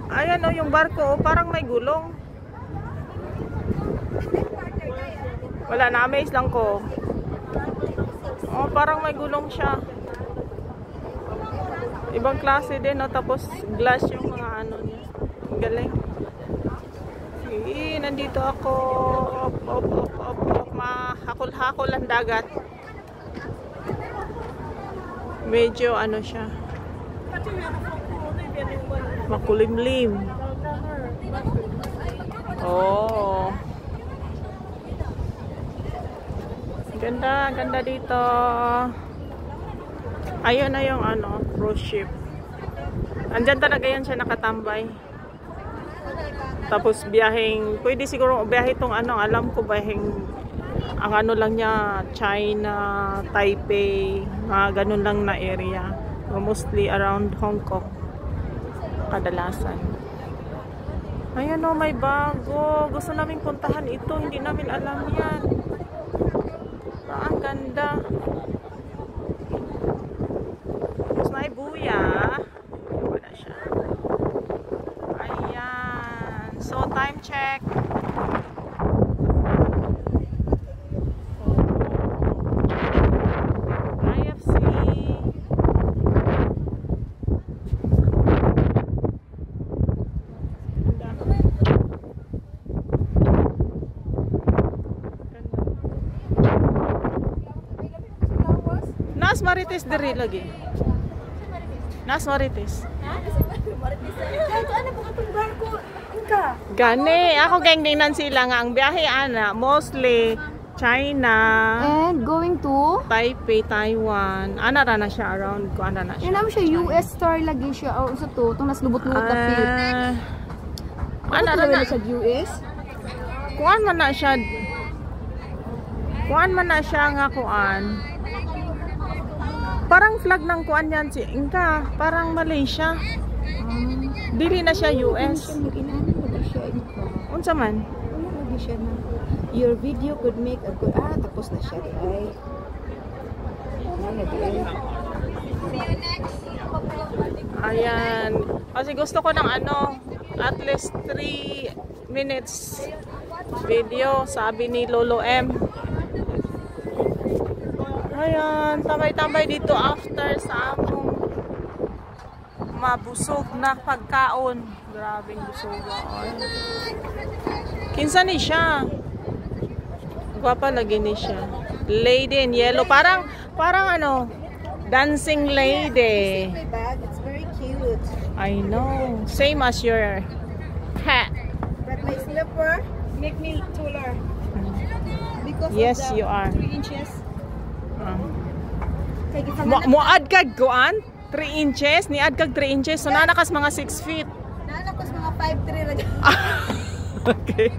Ayan o, yung barko, parang may gulong. Wala, na-amaze lang ko. Oh, parang may gulong siya. Ibang klase din, no? Tapos glass yung mga ano niya. Galing. Sige, nandito ako. Mahakol-hakol ang dagat. Medyo ano siya. Makulimlim. Oh. Ganda, ganda dito. Ayun na yung ano, cruise ship. Andyan talaga yan siya nakatambay. Tapos biyaheng, pwede siguro biyahe itong ano, alam ko biyaheng, ang ano lang niya, China, Taipei, mga ganun lang na area. Mostly around Hong Kong. Kadalasan. Ayan o, may bago. Gusto namin puntahan ito. Hindi namin alam yan. Ang ganda. Tapos may buya. Wala siya. Ayan. So, time check. IFC. Nas Marites diri lagi. Nas Marites. Ano po katong barko? Inka. Gani, ako gangdingnan sila nga ang biyahe ana mostly China And going to? Taipei, Taiwan. Ana ra na siya around ko ana na Yan siya. naman siya US star lagi siya. O sa to, itong nas lubot-lubot na feel. Ana ra na sa US? kuan man na siya. Kuan man na siya nga kuan. Parang flag ng kuan yan si Inka, parang Malaysia. Dili na siya US. Unsa man? Your video could make a good tapos na siya ay. Ayan. Kasi gusto ko ng ano, at least 3 minutes video, sabi ni Lolo M. Ayan, tambay-tambay dito after sa among mabusog na pagkaon. Grabing busog. Kinsa ni siya? Gwapa lagi ni siya. Lady in yellow. Parang ano, dancing lady. My bag, it's very cute. I know. Same as your hat. But my slipper make me taller. Because Yes, of the you are. 3 inches. Moad kag kuan? 3 inches? Ni ad kag 3 inches? So nanakas mga 6 feet. Nanakas mga 5'3" lang. Okay.